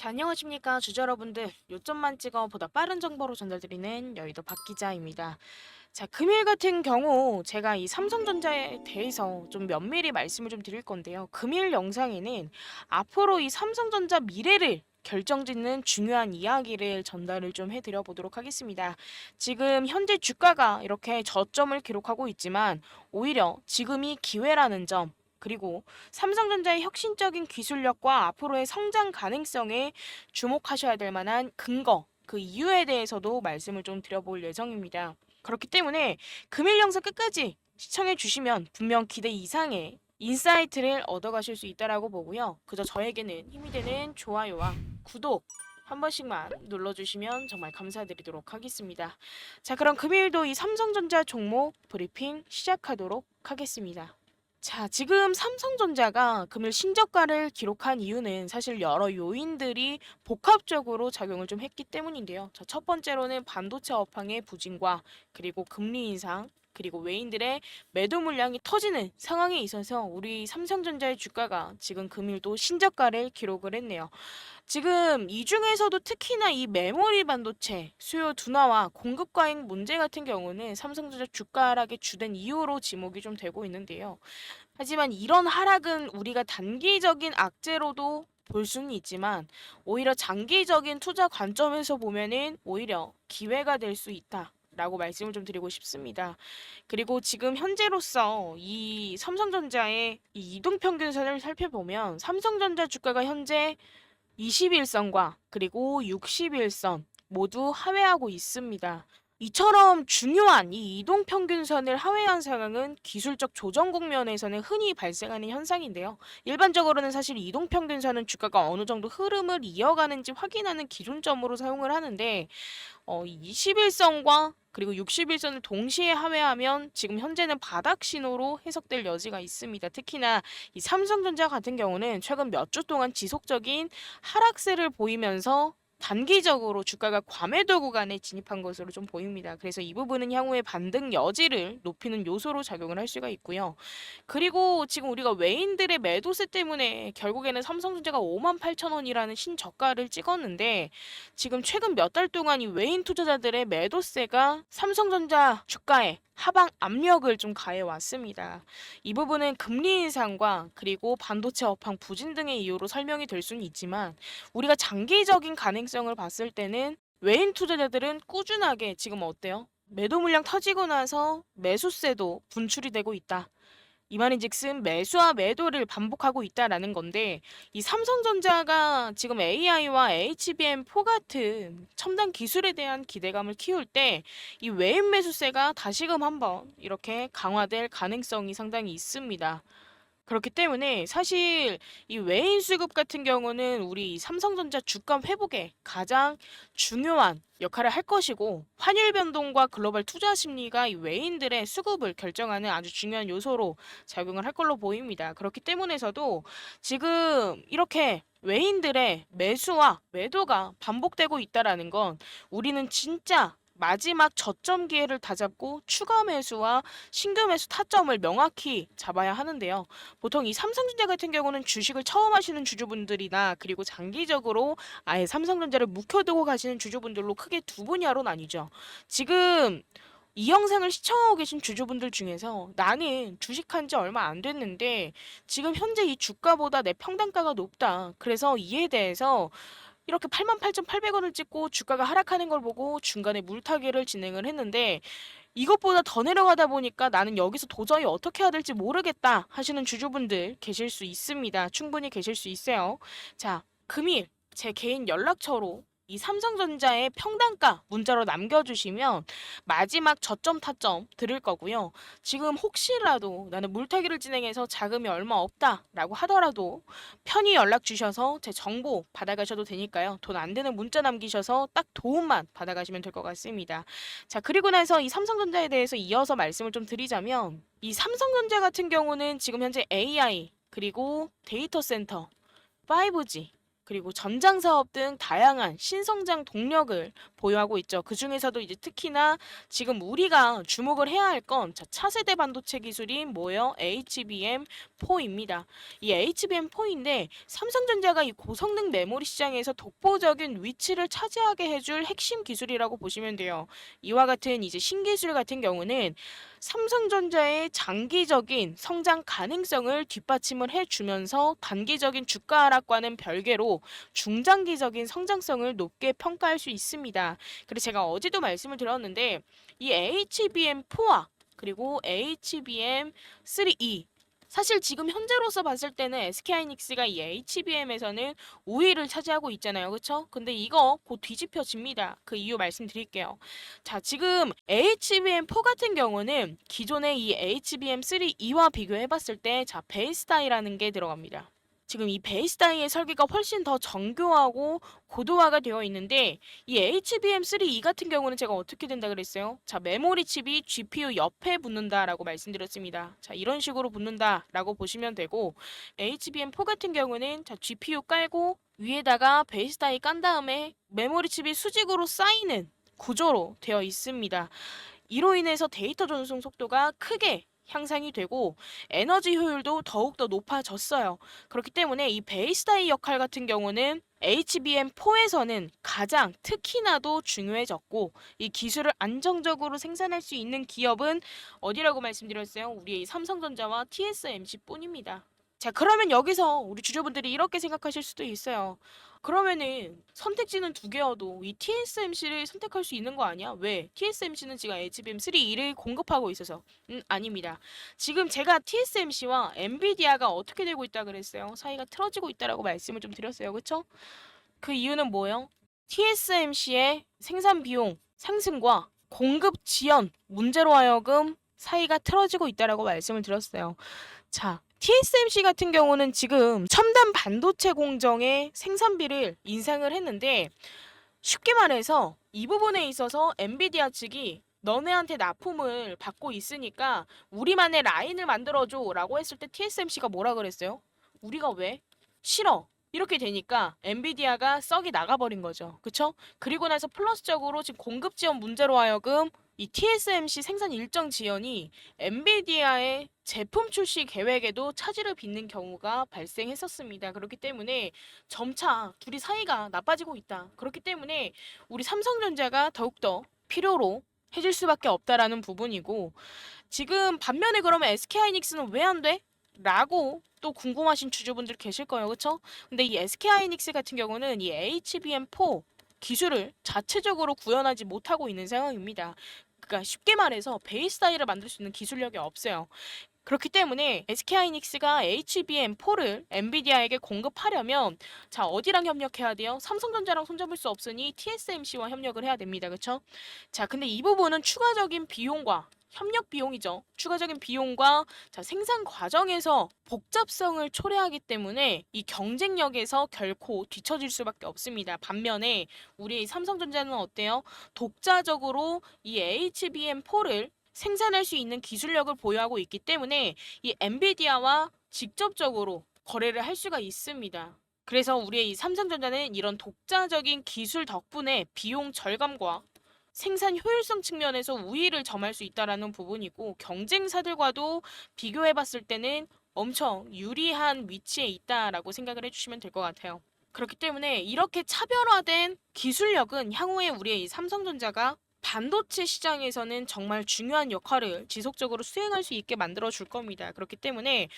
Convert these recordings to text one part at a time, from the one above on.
자, 안녕하십니까 주주 여러분들. 요점만 찍어 보다 빠른 정보로 전달드리는 여의도 박 기자입니다. 자, 금일 같은 경우 제가 이 삼성전자에 대해서 좀 면밀히 말씀을 좀 드릴 건데요. 금일 영상에는 앞으로 이 삼성전자 미래를 결정짓는 중요한 이야기를 전달을 좀 해드려 보도록 하겠습니다. 지금 현재 주가가 이렇게 저점을 기록하고 있지만 오히려 지금이 기회라는 점, 그리고 삼성전자의 혁신적인 기술력과 앞으로의 성장 가능성에 주목하셔야 될 만한 근거, 그 이유에 대해서도 말씀을 좀 드려볼 예정입니다. 그렇기 때문에 금일 영상 끝까지 시청해 주시면 분명 기대 이상의 인사이트를 얻어가실 수 있다라고 보고요. 그저 저에게는 힘이 되는 좋아요와 구독 한 번씩만 눌러주시면 정말 감사드리도록 하겠습니다. 자, 그럼 금일도 이 삼성전자 종목 브리핑 시작하도록 하겠습니다. 자, 지금 삼성전자가 금일 신저가를 기록한 이유는 사실 여러 요인들이 복합적으로 작용을 좀 했기 때문인데요. 자, 첫 번째로는 반도체 업황의 부진과 그리고 금리 인상, 그리고 외인들의 매도 물량이 터지는 상황에 있어서 우리 삼성전자의 주가가 지금 금일도 신저가를 기록을 했네요. 지금 이 중에서도 특히나 이 메모리 반도체 수요 둔화와 공급 과잉 문제 같은 경우는 삼성전자 주가 하락의 주된 이유로 지목이 좀 되고 있는데요. 하지만 이런 하락은 우리가 단기적인 악재로도 볼 수는 있지만 오히려 장기적인 투자 관점에서 보면은 오히려 기회가 될 수 있다. 라고 말씀을 좀 드리고 싶습니다. 그리고 지금 현재로서 이 삼성전자의 이 이동평균선을 살펴보면 삼성전자 주가가 현재 21선과 그리고 61선 모두 하회하고 있습니다. 이처럼 중요한 이 이동평균선을 하회한 상황은 기술적 조정 국면에서는 흔히 발생하는 현상인데요. 일반적으로는 사실 이동평균선은 주가가 어느 정도 흐름을 이어가는지 확인하는 기준점으로 사용을 하는데 21선과 그리고 61선을 동시에 하회하면 지금 현재는 바닥 신호로 해석될 여지가 있습니다. 특히나 이 삼성전자 같은 경우는 최근 몇 주 동안 지속적인 하락세를 보이면서 단기적으로 주가가 과매도 구간에 진입한 것으로 좀 보입니다. 그래서 이 부분은 향후에 반등 여지를 높이는 요소로 작용을 할 수가 있고요. 그리고 지금 우리가 외인들의 매도세 때문에 결국에는 삼성전자가 58,000원이라는 신저가를 찍었는데 지금 최근 몇 달 동안 이 외인 투자자들의 매도세가 삼성전자 주가에 하방 압력을 좀 가해 왔습니다. 이 부분은 금리 인상과 그리고 반도체 업황 부진 등의 이유로 설명이 될 수는 있지만 우리가 장기적인 가능성을 봤을 때는 외인 투자자들은 꾸준하게 지금 어때요? 매도 물량 터지고 나서 매수세도 분출이 되고 있다. 이 말인즉슨 매수와 매도를 반복하고 있다라는 건데 이 삼성전자가 지금 AI와 HBM4 같은 첨단 기술에 대한 기대감을 키울 때 이 외인 매수세가 다시금 한번 이렇게 강화될 가능성이 상당히 있습니다. 그렇기 때문에 사실 이 외인 수급 같은 경우는 우리 삼성전자 주가 회복에 가장 중요한 역할을 할 것이고 환율 변동과 글로벌 투자 심리가 이 외인들의 수급을 결정하는 아주 중요한 요소로 작용을 할 걸로 보입니다. 그렇기 때문에서도 지금 이렇게 외인들의 매수와 매도가 반복되고 있다라는 건 우리는 진짜 마지막 저점 기회를 다잡고 추가 매수와 신규 매수 타점을 명확히 잡아야 하는데요. 보통 이 삼성전자 같은 경우는 주식을 처음 하시는 주주분들이나 그리고 장기적으로 아예 삼성전자를 묵혀두고 가시는 주주분들로 크게 두 분야로 나뉘죠. 지금 이 영상을 시청하고 계신 주주분들 중에서 나는 주식한 지 얼마 안 됐는데 지금 현재 이 주가보다 내 평단가가 높다. 그래서 이에 대해서 이렇게 88,800원을 찍고 주가가 하락하는 걸 보고 중간에 물타기를 진행을 했는데 이것보다 더 내려가다 보니까 나는 여기서 도저히 어떻게 해야 될지 모르겠다 하시는 주주분들 계실 수 있습니다. 충분히 계실 수 있어요. 자, 금일 제 개인 연락처로 이 삼성전자의 평단가 문자로 남겨주시면 마지막 저점 타점 드릴 거고요. 지금 혹시라도 나는 물타기를 진행해서 자금이 얼마 없다라고 하더라도 편히 연락 주셔서 제 정보 받아가셔도 되니까요. 돈 안 드는 문자 남기셔서 딱 도움만 받아가시면 될 것 같습니다. 자, 그리고 나서 이 삼성전자에 대해서 이어서 말씀을 좀 드리자면 이 삼성전자 같은 경우는 지금 현재 AI 그리고 데이터 센터 5G 그리고 전장 사업 등 다양한 신성장 동력을 보유하고 있죠. 그중에서도 이제 특히나 지금 우리가 주목을 해야 할 건 차세대 반도체 기술인 뭐예요? HBM4입니다. 이 HBM4인데 삼성전자가 이 고성능 메모리 시장에서 독보적인 위치를 차지하게 해줄 핵심 기술이라고 보시면 돼요. 이와 같은 이제 신기술 같은 경우는 삼성전자의 장기적인 성장 가능성을 뒷받침을 해주면서 단기적인 주가 하락과는 별개로 중장기적인 성장성을 높게 평가할 수 있습니다. 그리고 제가 어제도 말씀을 드렸는데 이 HBM4와 그리고 HBM3E 사실 지금 현재로서 봤을 때는 SK하이닉스가 이 HBM에서는 우위를 차지하고 있잖아요. 그쵸? 근데 이거 곧 뒤집혀집니다. 그 이유 말씀드릴게요. 자, 지금 HBM4 같은 경우는 기존의 이 HBM3E와 비교해봤을 때 자, 베이스 다이라는 게 들어갑니다. 지금 이 베이스 다이의 설계가 훨씬 더 정교하고 고도화가 되어 있는데 이 HBM3E 같은 경우는 제가 어떻게 된다 그랬어요? 자, 메모리 칩이 GPU 옆에 붙는다라고 말씀드렸습니다. 자, 이런 식으로 붙는다라고 보시면 되고 HBM4 같은 경우는 자, GPU 깔고 위에다가 베이스 다이 깐 다음에 메모리 칩이 수직으로 쌓이는 구조로 되어 있습니다. 이로 인해서 데이터 전송 속도가 크게 향상이 되고 에너지 효율도 더욱더 높아졌어요. 그렇기 때문에 이 베이스 다이 역할 같은 경우는 HBM4에서는 가장 특히나도 중요해졌고 이 기술을 안정적으로 생산할 수 있는 기업은 어디라고 말씀드렸어요? 우리의 삼성전자와 TSMC 뿐입니다. 자, 그러면 여기서 우리 주주분들이 이렇게 생각하실 수도 있어요. 그러면은 선택지는 두 개여도 이 TSMC를 선택할 수 있는 거 아니야? 왜? TSMC는 지금 HBM3E를 공급하고 있어서. 아닙니다. 지금 제가 TSMC와 엔비디아가 어떻게 되고 있다 그랬어요? 사이가 틀어지고 있다라고 말씀을 좀 드렸어요. 그쵸? 그 이유는 뭐예요? TSMC의 생산 비용 상승과 공급 지연 문제로 하여금 사이가 틀어지고 있다라고 말씀을 드렸어요. 자, TSMC 같은 경우는 지금 첨단 반도체 공정의 생산비를 인상을 했는데 쉽게 말해서 이 부분에 있어서 엔비디아 측이 너네한테 납품을 받고 있으니까 우리만의 라인을 만들어줘 라고 했을 때 TSMC가 뭐라 그랬어요? 우리가 왜? 싫어. 이렇게 되니까 엔비디아가 썩이 나가버린 거죠. 그쵸? 그리고 나서 플러스적으로 지금 공급 지원 문제로 하여금 이 TSMC 생산 일정 지연이 엔비디아의 제품 출시 계획에도 차질을 빚는 경우가 발생했었습니다. 그렇기 때문에 점차 둘이 사이가 나빠지고 있다. 그렇기 때문에 우리 삼성전자가 더욱더 필요로 해줄 수밖에 없다라는 부분이고 지금 반면에 그러면 SK하이닉스는 왜 안 돼? 라고 또 궁금하신 주주분들 계실 거예요. 그쵸? 근데 이 SK하이닉스 같은 경우는 이 HBM4 기술을 자체적으로 구현하지 못하고 있는 상황입니다. 그러니까 쉽게 말해서 베이스 다이를 만들 수 있는 기술력이 없어요. 그렇기 때문에 SK하이닉스가 HBM4를 엔비디아에게 공급하려면 자, 어디랑 협력해야 돼요? 삼성전자랑 손잡을 수 없으니 TSMC와 협력을 해야 됩니다. 그쵸? 자, 근데 이 부분은 추가적인 비용과 협력 비용이죠. 추가적인 비용과 자, 생산 과정에서 복잡성을 초래하기 때문에 이 경쟁력에서 결코 뒤처질 수밖에 없습니다. 반면에 우리 삼성전자는 어때요? 독자적으로 이 HBM4를 생산할 수 있는 기술력을 보유하고 있기 때문에 이 엔비디아와 직접적으로 거래를 할 수가 있습니다. 그래서 우리의 이 삼성전자는 이런 독자적인 기술 덕분에 비용 절감과 생산 효율성 측면에서 우위를 점할 수 있다라는 부분이고 경쟁사들과도 비교해 봤을 때는 엄청 유리한 위치에 있다라고 생각을 해주시면 될 것 같아요. 그렇기 때문에 이렇게 차별화된 기술력은 향후에 우리의 이 삼성전자가 반도체 시장에서는 정말 중요한 역할을 지속적으로 수행할 수 있게 만들어 줄 겁니다. 그렇기 때문에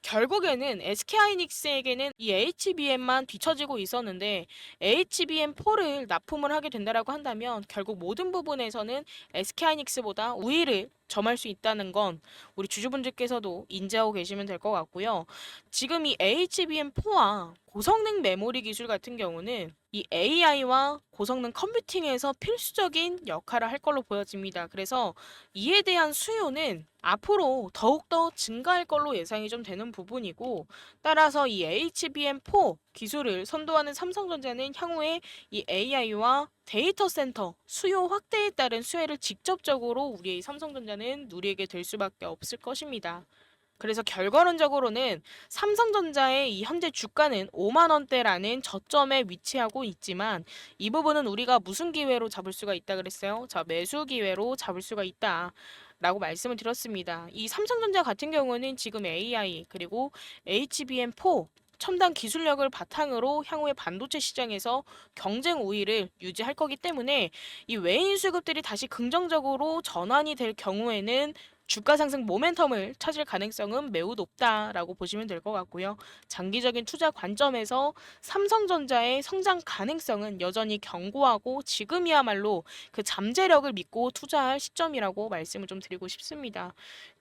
결국에는 SK하이닉스에게는 이 HBM만 뒤처지고 있었는데 HBM4를 납품을 하게 된다라고 한다면 결국 모든 부분에서는 SK하이닉스보다 우위를 점할 수 있다는 건 우리 주주분들께서도 인지하고 계시면 될 것 같고요. 지금 이 HBM4와 고성능 메모리 기술 같은 경우는 이 AI와 고성능 컴퓨팅에서 필수적인 역할을 할 걸로 보여집니다. 그래서 이에 대한 수요는 앞으로 더욱더 증가할 걸로 예상이 좀 되는 부분이고 따라서 이 HBM4 기술을 선도하는 삼성전자는 향후에 이 AI와 데이터 센터 수요 확대에 따른 수혜를 직접적으로 우리의 삼성전자는 누리게 될 수밖에 없을 것입니다. 그래서 결과론적으로는 삼성전자의 이 현재 주가는 5만 원대라는 저점에 위치하고 있지만 이 부분은 우리가 무슨 기회로 잡을 수가 있다 그랬어요? 자, 매수 기회로 잡을 수가 있다. 라고 말씀을 드렸습니다. 이 삼성전자 같은 경우는 지금 AI 그리고 HBM4 첨단 기술력을 바탕으로 향후에 반도체 시장에서 경쟁 우위를 유지할 거기 때문에 이 외인 수급들이 다시 긍정적으로 전환이 될 경우에는 주가 상승 모멘텀을 찾을 가능성은 매우 높다라고 보시면 될 것 같고요. 장기적인 투자 관점에서 삼성전자의 성장 가능성은 여전히 견고하고 지금이야말로 그 잠재력을 믿고 투자할 시점이라고 말씀을 좀 드리고 싶습니다.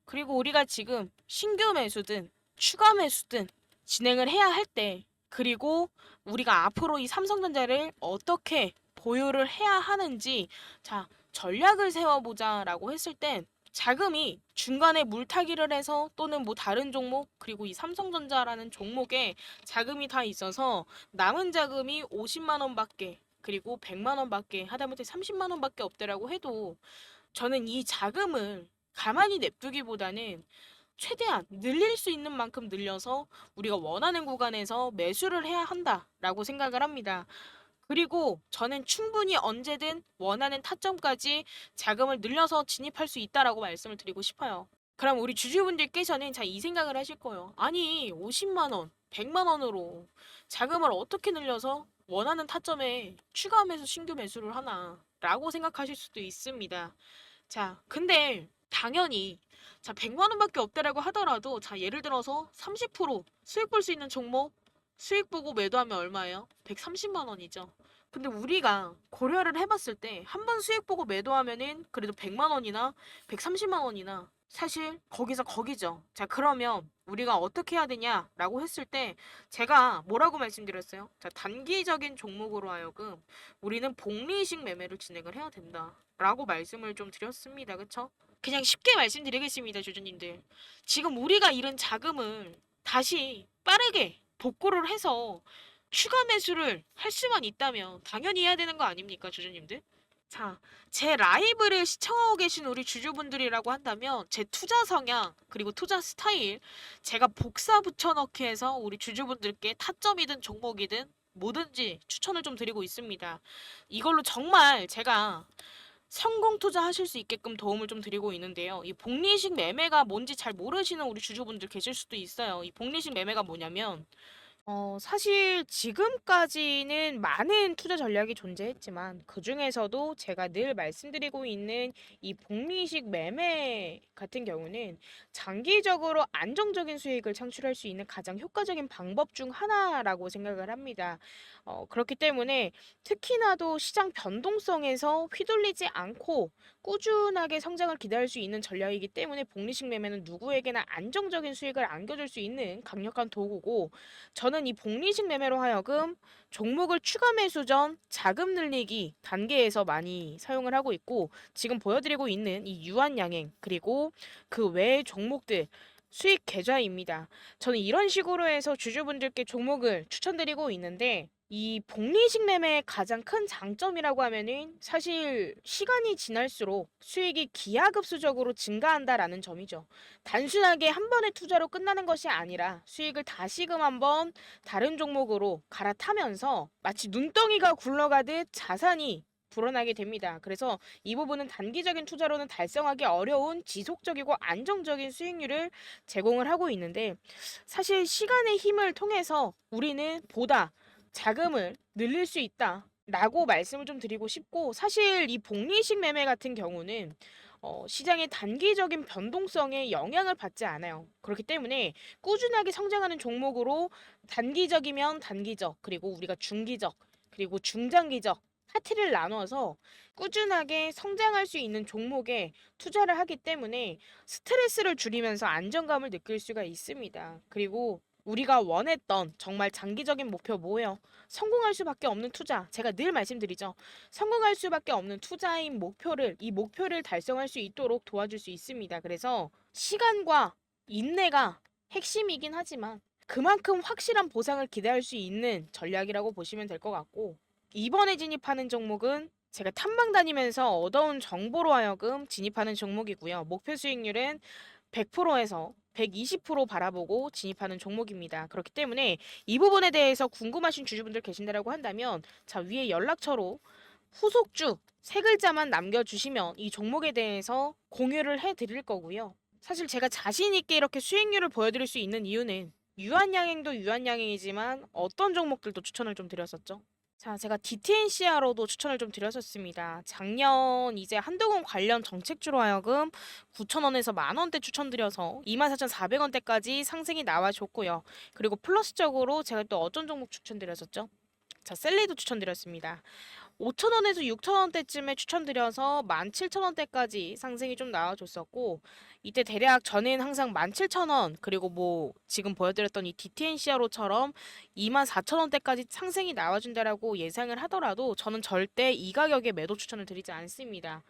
그리고 우리가 지금 신규 매수든 추가 매수든 진행을 해야 할 때, 그리고 우리가 앞으로 이 삼성전자를 어떻게 보유를 해야 하는지, 자, 전략을 세워보자라고 했을 땐 자금이 중간에 물타기를 해서 또는 뭐 다른 종목, 그리고 이 삼성전자라는 종목에 자금이 다 있어서 남은 자금이 50만 원밖에, 그리고 100만 원밖에, 하다못해 30만 원밖에 없더라고 해도 저는 이 자금을 가만히 냅두기보다는 최대한 늘릴 수 있는 만큼 늘려서 우리가 원하는 구간에서 매수를 해야 한다라고 생각을 합니다. 그리고 저는 충분히 언제든 원하는 타점까지 자금을 늘려서 진입할 수 있다라고 말씀을 드리고 싶어요. 그럼 우리 주주분들께서는 자, 이 생각을 하실 거예요. 아니, 50만 원, 100만 원으로 자금을 어떻게 늘려서 원하는 타점에 추가하면서 신규 매수를 하나? 라고 생각하실 수도 있습니다. 자, 근데 당연히 자, 100만 원밖에 없다라고 하더라도 자, 예를 들어서 30% 수익 볼 수 있는 종목 수익 보고 매도하면 얼마예요? 130만 원이죠. 근데 우리가 고려를 해봤을 때 한 번 수익 보고 매도하면은 그래도 100만 원이나 130만 원이나 사실 거기서 거기죠. 자, 그러면 우리가 어떻게 해야 되냐라고 했을 때 제가 뭐라고 말씀드렸어요? 자, 단기적인 종목으로 하여금 우리는 복리식 매매를 진행을 해야 된다라고 말씀을 좀 드렸습니다. 그쵸? 그냥 쉽게 말씀드리겠습니다, 주주님들. 지금 우리가 잃은 자금을 다시 빠르게 복구를 해서 추가 매수를 할 수만 있다면 당연히 해야 되는 거 아닙니까, 주주님들? 자, 제 라이브를 시청하고 계신 우리 주주분들이라고 한다면 제 투자 성향 그리고 투자 스타일 제가 복사 붙여넣기 해서 우리 주주분들께 타점이든 종목이든 뭐든지 추천을 좀 드리고 있습니다. 이걸로 정말 제가 성공 투자하실 수 있게끔 도움을 좀 드리고 있는데요. 이 복리식 매매가 뭔지 잘 모르시는 우리 주주분들 계실 수도 있어요. 이 복리식 매매가 뭐냐면 사실 지금까지는 많은 투자 전략이 존재했지만 그중에서도 제가 늘 말씀드리고 있는 이 복리식 매매 같은 경우는 장기적으로 안정적인 수익을 창출할 수 있는 가장 효과적인 방법 중 하나라고 생각을 합니다. 그렇기 때문에 특히나도 시장 변동성에서 휘둘리지 않고 꾸준하게 성장을 기대할 수 있는 전략이기 때문에 복리식 매매는 누구에게나 안정적인 수익을 안겨줄 수 있는 강력한 도구고 저는 이 복리식 매매로 하여금 종목을 추가 매수 전 자금 늘리기 단계에서 많이 사용을 하고 있고 지금 보여드리고 있는 이 유한양행 그리고 그 외의 종목들 수익 계좌입니다. 저는 이런 식으로 해서 주주분들께 종목을 추천드리고 있는데 이 복리식 매매의 가장 큰 장점이라고 하면은 사실 시간이 지날수록 수익이 기하급수적으로 증가한다라는 점이죠. 단순하게 한 번의 투자로 끝나는 것이 아니라 수익을 다시금 한번 다른 종목으로 갈아타면서 마치 눈덩이가 굴러가듯 자산이 불어나게 됩니다. 그래서 이 부분은 단기적인 투자로는 달성하기 어려운 지속적이고 안정적인 수익률을 제공을 하고 있는데 사실 시간의 힘을 통해서 우리는 보다 자금을 늘릴 수 있다. 라고 말씀을 좀 드리고 싶고 사실 이 복리식 매매 같은 경우는 시장의 단기적인 변동성에 영향을 받지 않아요. 그렇기 때문에 꾸준하게 성장하는 종목으로 단기적이면 단기적, 그리고 우리가 중기적, 그리고 중장기적 파트를 나눠서 꾸준하게 성장할 수 있는 종목에 투자를 하기 때문에 스트레스를 줄이면서 안정감을 느낄 수가 있습니다. 그리고 우리가 원했던 정말 장기적인 목표 뭐예요? 성공할 수밖에 없는 투자. 제가 늘 말씀드리죠. 성공할 수밖에 없는 투자인 목표를 이 목표를 달성할 수 있도록 도와줄 수 있습니다. 그래서 시간과 인내가 핵심이긴 하지만 그만큼 확실한 보상을 기대할 수 있는 전략이라고 보시면 될 것 같고 이번에 진입하는 종목은 제가 탐방 다니면서 얻어온 정보로 하여금 진입하는 종목이고요. 목표 수익률은 100%에서 120% 바라보고 진입하는 종목입니다. 그렇기 때문에 이 부분에 대해서 궁금하신 주주분들 계신다라고 한다면 자, 위에 연락처로 후속주 세 글자만 남겨주시면 이 종목에 대해서 공유를 해드릴 거고요. 사실 제가 자신 있게 이렇게 수익률을 보여드릴 수 있는 이유는 유한양행도 유한양행이지만 어떤 종목들도 추천을 좀 드렸었죠. 자, 제가 DTNCR로도 추천을 좀 드렸었습니다. 작년 이제 한두금 관련 정책주로 하여금 9,000원에서 만원대 추천드려서 24,400원대까지 상승이 나와줬고요. 그리고 플러스적으로 제가 또 어떤 종목 추천드렸었죠? 자, 셀리도 추천드렸습니다. 5,000원에서 6,000원대쯤에 추천드려서 17,000원대까지 상승이 좀 나와줬었고, 이때 대략 저는 항상 17,000원, 그리고 뭐 지금 보여드렸던 이 DTNCR로처럼 24,000원대까지 상승이 나와준다라고 예상을 하더라도 저는 절대 이 가격에 매도 추천을 드리지 않습니다.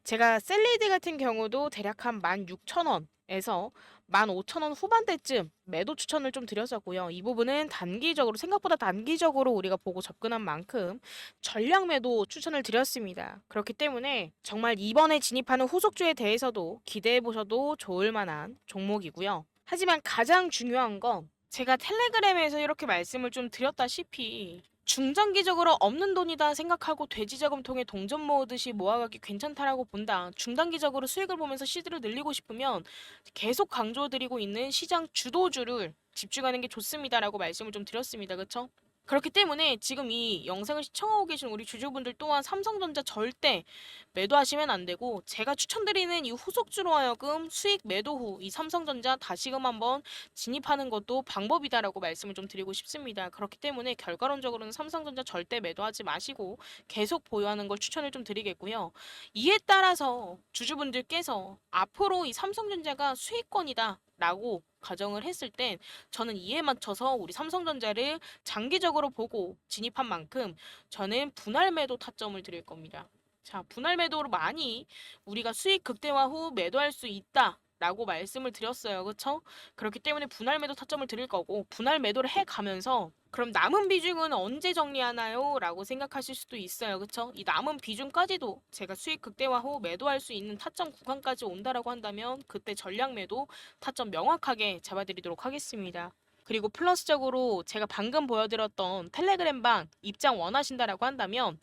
제가 셀리드 같은 경우도 대략 한 16,000원에서 15,000원 후반대쯤 매도 추천을 좀 드렸었고요. 이 부분은 단기적으로 생각보다 단기적으로 우리가 보고 접근한 만큼 전량 매도 추천을 드렸습니다. 그렇기 때문에 정말 이번에 진입하는 후속주에 대해서도 기대해 보셔도 좋을 만한 종목이고요. 하지만 가장 중요한 건 제가 텔레그램에서 이렇게 말씀을 좀 드렸다시피 중장기적으로 없는 돈이다 생각하고 돼지저금통에 동전 모으듯이 모아가기 괜찮다라고 본다. 중단기적으로 수익을 보면서 시드를 늘리고 싶으면 계속 강조드리고 있는 시장 주도주를 집중하는 게 좋습니다라고 말씀을 좀 드렸습니다. 그쵸? 그렇기 때문에 지금 이 영상을 시청하고 계신 우리 주주분들 또한 삼성전자 절대 매도하시면 안 되고 제가 추천드리는 이 후속주로 하여금 수익 매도 후 이 삼성전자 다시금 한번 진입하는 것도 방법이다라고 말씀을 좀 드리고 싶습니다. 그렇기 때문에 결과론적으로는 삼성전자 절대 매도하지 마시고 계속 보유하는 걸 추천을 좀 드리겠고요. 이에 따라서 주주분들께서 앞으로 이 삼성전자가 수익권이다 라고 가정을 했을 땐 저는 이에 맞춰서 우리 삼성전자를 장기적으로 보고 진입한 만큼 저는 분할 매도 타점을 드릴 겁니다. 자, 분할 매도로 많이 우리가 수익 극대화 후 매도할 수 있다. 라고 말씀을 드렸어요. 그쵸? 그렇기 때문에 분할 매도 타점을 드릴 거고 분할 매도를 해가면서 그럼 남은 비중은 언제 정리하나요? 라고 생각하실 수도 있어요. 그쵸? 이 남은 비중까지도 제가 수익 극대화 후 매도할 수 있는 타점 구간까지 온다라고 한다면 그때 전량 매도 타점 명확하게 잡아드리도록 하겠습니다. 그리고 플러스적으로 제가 방금 보여드렸던 텔레그램방 입장 원하신다라고 한다면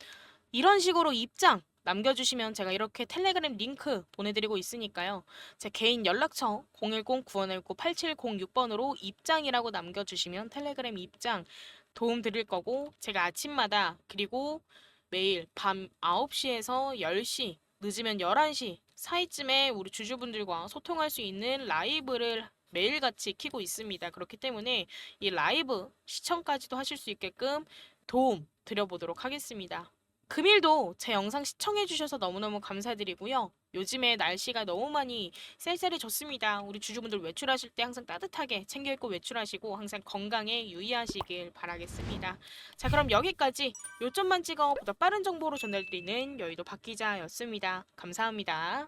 이런 식으로 입장 남겨주시면 제가 이렇게 텔레그램 링크 보내드리고 있으니까요. 제 개인 연락처 010-9119-8706번으로 입장이라고 남겨주시면 텔레그램 입장 도움 드릴 거고 제가 아침마다 그리고 매일 밤 9시에서 10시 늦으면 11시 사이쯤에 우리 주주분들과 소통할 수 있는 라이브를 매일같이 키고 있습니다. 그렇기 때문에 이 라이브 시청까지도 하실 수 있게끔 도움 드려보도록 하겠습니다. 금일도 제 영상 시청해주셔서 너무너무 감사드리고요. 요즘에 날씨가 너무 많이 쌀쌀해졌습니다. 우리 주주분들 외출하실 때 항상 따뜻하게 챙겨 입고 외출하시고 항상 건강에 유의하시길 바라겠습니다. 자, 그럼 여기까지 요점만 찍어 보다 빠른 정보로 전달드리는 여의도 박 기자였습니다. 감사합니다.